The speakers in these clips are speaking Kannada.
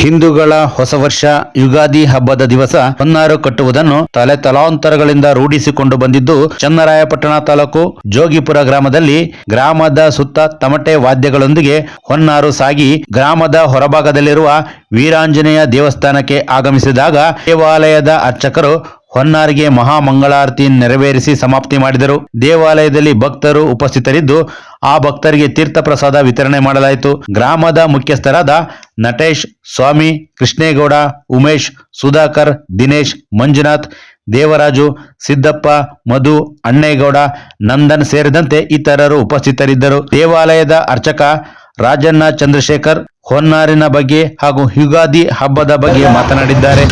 ಹಿಂದೂಗಳ ಹೊಸ ವರ್ಷ ಯುಗಾದಿ ಹಬ್ಬದ ದಿವಸ ಹೊನ್ನಾರು ಕಟ್ಟುವುದನ್ನು ತಲಾಂತರಗಳಿಂದ ರೂಢಿಸಿಕೊಂಡು ಬಂದಿದ್ದು, ಚನ್ನರಾಯಪಟ್ಟಣ ತಾಲೂಕು ಜೋಗಿಪುರ ಗ್ರಾಮದಲ್ಲಿ ಗ್ರಾಮದ ಸುತ್ತ ತಮಟೆ ವಾದ್ಯಗಳೊಂದಿಗೆ ಹೊನ್ನಾರು ಸಾಗಿ ಗ್ರಾಮದ ಹೊರಭಾಗದಲ್ಲಿರುವ ವೀರಾಂಜನೇಯ ದೇವಸ್ಥಾನಕ್ಕೆ ಆಗಮಿಸಿದಾಗ ದೇವಾಲಯದ ಅರ್ಚಕರು ಹೊನ್ನಾರಿಗೆ ಮಹಾಮಂಗಳಾರತಿ ನೆರವೇರಿಸಿ ಸಮಾಪ್ತಿ ಮಾಡಿದರು. ದೇವಾಲಯದಲ್ಲಿ ಭಕ್ತರು ಉಪಸ್ಥಿತರಿದ್ದು ಆ ಭಕ್ತರಿಗೆ ತೀರ್ಥ ಪ್ರಸಾದ ವಿತರಣೆ ಮಾಡಲಾಯಿತು. ಗ್ರಾಮದ ಮುಖ್ಯಸ್ಥರಾದ ನಟೇಶ್, ಸ್ವಾಮಿ, ಕೃಷ್ಣೇಗೌಡ, ಉಮೇಶ್, ಸುಧಾಕರ್, ದಿನೇಶ್, ಮಂಜುನಾಥ್, ದೇವರಾಜು, ಸಿದ್ದಪ್ಪ, ಮಧು, ಅಣ್ಣೇಗೌಡ, ನಂದನ್ ಸೇರಿದಂತೆ ಇತರರು ಉಪಸ್ಥಿತರಿದ್ದರು. ದೇವಾಲಯದ ಅರ್ಚಕ ರಾಜಣ್ಣ ಚಂದ್ರಶೇಖರ್ ಹೊನ್ನಾರಿನ ಬಗ್ಗೆ ಹಾಗೂ ಯುಗಾದಿ ಹಬ್ಬದ ಬಗ್ಗೆ ಮಾತನಾಡಿದ್ದಾರೆ.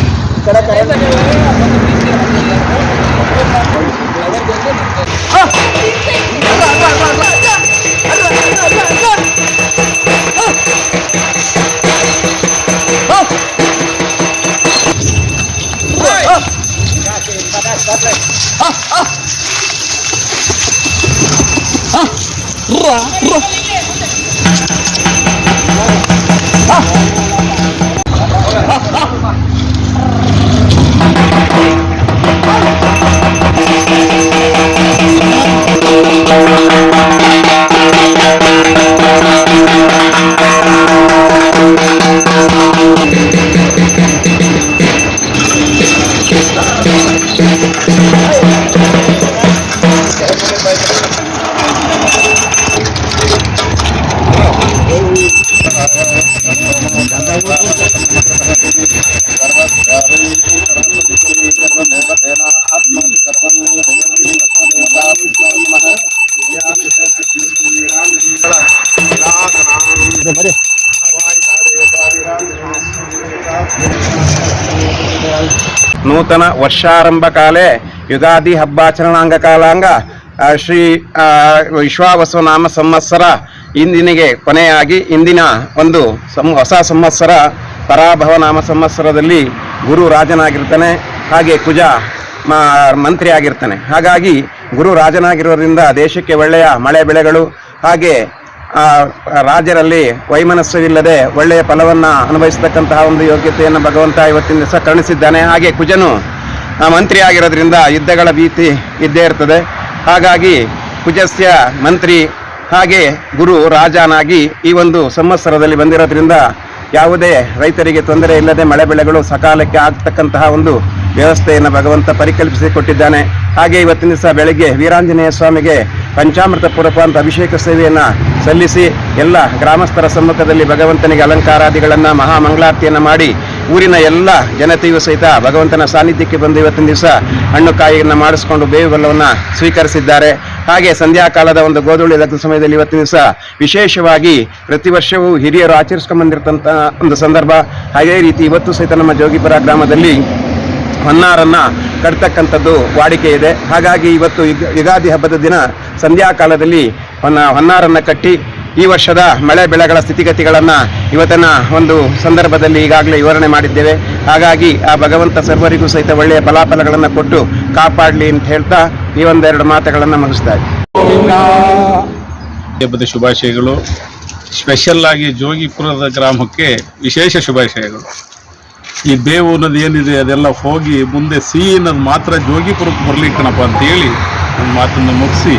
ನೂತನ ವರ್ಷಾರಂಭ ಕಾಲೇ ಯುಗಾದಿ ಹಬ್ಬಾಚರಣಾಂಗ ಕಾಲಾಂಗ ಶ್ರೀ ವಿಶ್ವಾವಸು ನಾಮ ಸಂವತ್ಸರ ಇಂದಿನಿಗೆ ಕೊನೆಯಾಗಿ ಇಂದಿನ ಒಂದು ಹೊಸ ಸಂವತ್ಸರ ಪರಾಭವ ನಾಮ ಸಂವತ್ಸರದಲ್ಲಿ ಗುರು ರಾಜನಾಗಿರ್ತಾನೆ, ಹಾಗೆ ಕುಜ ಮಂತ್ರಿ ಆಗಿರ್ತಾನೆ. ಹಾಗಾಗಿ ಗುರು ರಾಜನಾಗಿರೋದ್ರಿಂದ ದೇಶಕ್ಕೆ ಒಳ್ಳೆಯ ಮಳೆ ಬೆಳೆಗಳು ಹಾಗೆ ರಾಜರಲ್ಲಿ ವೈಮನಸ್ಯವಿಲ್ಲದೆ ಒಳ್ಳೆಯ ಫಲವನ್ನು ಅನುಭವಿಸತಕ್ಕಂತಹ ಒಂದು ಯೋಗ್ಯತೆಯನ್ನು ಭಗವಂತ ಇವತ್ತಿನ ದಿವಸ ಕರುಣಿಸಿದ್ದಾನೆ. ಹಾಗೆ ಕುಜನು ಮಂತ್ರಿ ಆಗಿರೋದ್ರಿಂದ ಯುದ್ಧಗಳ ಭೀತಿ ಇದ್ದೇ ಇರ್ತದೆ. ಹಾಗಾಗಿ ಕುಜಸ್ಯ ಮಂತ್ರಿ ಹಾಗೆ ಗುರು ರಾಜನಾಗಿ ಈ ಒಂದು ಸಂವತ್ಸರದಲ್ಲಿ ಬಂದಿರೋದ್ರಿಂದ ಯಾವುದೇ ರೈತರಿಗೆ ತೊಂದರೆ ಇಲ್ಲದೆ ಮಳೆ ಬೆಳೆಗಳು ಸಕಾಲಕ್ಕೆ ಆಗ್ತಕ್ಕಂತಹ ಒಂದು ವ್ಯವಸ್ಥೆಯನ್ನು ಭಗವಂತ ಪರಿಕಲ್ಪಿಸಿಕೊಟ್ಟಿದ್ದಾನೆ. ಹಾಗೆ ಇವತ್ತಿನ ದಿವಸ ಬೆಳಗ್ಗೆ ವೀರಾಂಜನೇಯ ಸ್ವಾಮಿಗೆ ಪಂಚಾಮೃತ ಪೂರ್ವಕ ಅಂತ ಅಭಿಷೇಕ ಸೇವೆಯನ್ನು ಸಲ್ಲಿಸಿ ಎಲ್ಲ ಗ್ರಾಮಸ್ಥರ ಸಮ್ಮುಖದಲ್ಲಿ ಭಗವಂತನಿಗೆ ಅಲಂಕಾರಾದಿಗಳನ್ನು ಮಹಾಮಂಗಳಾರತಿಯನ್ನು ಮಾಡಿ ಊರಿನ ಎಲ್ಲ ಜನತೆಯೂ ಸಹಿತ ಭಗವಂತನ ಸಾನ್ನಿಧ್ಯಕ್ಕೆ ಬಂದು ಇವತ್ತಿನ ದಿವಸ ಹಣ್ಣು ಕಾಯಿಯನ್ನು ಮಾಡಿಸ್ಕೊಂಡು ಬೇವು ಬೆಲ್ಲವನ್ನು ಸ್ವೀಕರಿಸಿದ್ದಾರೆ. ಹಾಗೆ ಸಂಧ್ಯಾಕಾಲದ ಒಂದು ಗೋಧೂಳಿ ಲಗ್ನ ಸಮಯದಲ್ಲಿ ಇವತ್ತಿನ ದಿವಸ ವಿಶೇಷವಾಗಿ ಪ್ರತಿ ವರ್ಷವೂ ಹಿರಿಯರು ಆಚರಿಸ್ಕೊಂಡ್ಬಂದಿರ್ತಂಥ ಒಂದು ಸಂದರ್ಭ. ಅದೇ ರೀತಿ ಇವತ್ತು ಸಹಿತ ನಮ್ಮ ಜೋಗಿಪುರ ಗ್ರಾಮದಲ್ಲಿ ಹೊನ್ನಾರನ್ನು ಕಟ್ತಕ್ಕಂಥದ್ದು ವಾಡಿಕೆ ಇದೆ. ಹಾಗಾಗಿ ಇವತ್ತು ಯುಗಾದಿ ಹಬ್ಬದ ದಿನ ಸಂಧ್ಯಾಕಾಲದಲ್ಲಿ ಹೊನ್ನಾರನ್ನು ಕಟ್ಟಿ ಈ ವರ್ಷದ ಮಳೆ ಬೆಳೆಗಳ ಸ್ಥಿತಿಗತಿಗಳನ್ನು ಇವತ್ತಿನ ಒಂದು ಸಂದರ್ಭದಲ್ಲಿ ಈಗಾಗಲೇ ವಿವರಣೆ ಮಾಡಿದ್ದೇವೆ. ಹಾಗಾಗಿ ಆ ಭಗವಂತ ಸರ್ವರಿಗೂ ಸಹಿತ ಒಳ್ಳೆಯ ಫಲಾಫಲಗಳನ್ನು ಕೊಟ್ಟು ಕಾಪಾಡಲಿ ಅಂತ ಹೇಳ್ತಾ ಈ ಒಂದೆರಡು ಮಾತುಗಳನ್ನು ಮುಗಿಸ್ತಾ ಇದ್ದೀವಿ. ಹಬ್ಬದ ಶುಭಾಶಯಗಳು. ಸ್ಪೆಷಲ್ ಆಗಿ ಜೋಗಿಪುರದ ಗ್ರಾಮಕ್ಕೆ ವಿಶೇಷ ಶುಭಾಶಯಗಳು. ಈ ಬೇವು ಅನ್ನೋದು ಏನಿದೆ ಅದೆಲ್ಲ ಹೋಗಿ ಮುಂದೆ ಸಿಹಿ ಅನ್ನೋದು ಮಾತ್ರ ಜೋಗಿಪುರಕ್ಕೆ ಬರಲಿ ಕಣಪ್ಪ ಅಂತೇಳಿ ನನ್ನ ಮಾತನ್ನು ಮುಗಿಸಿ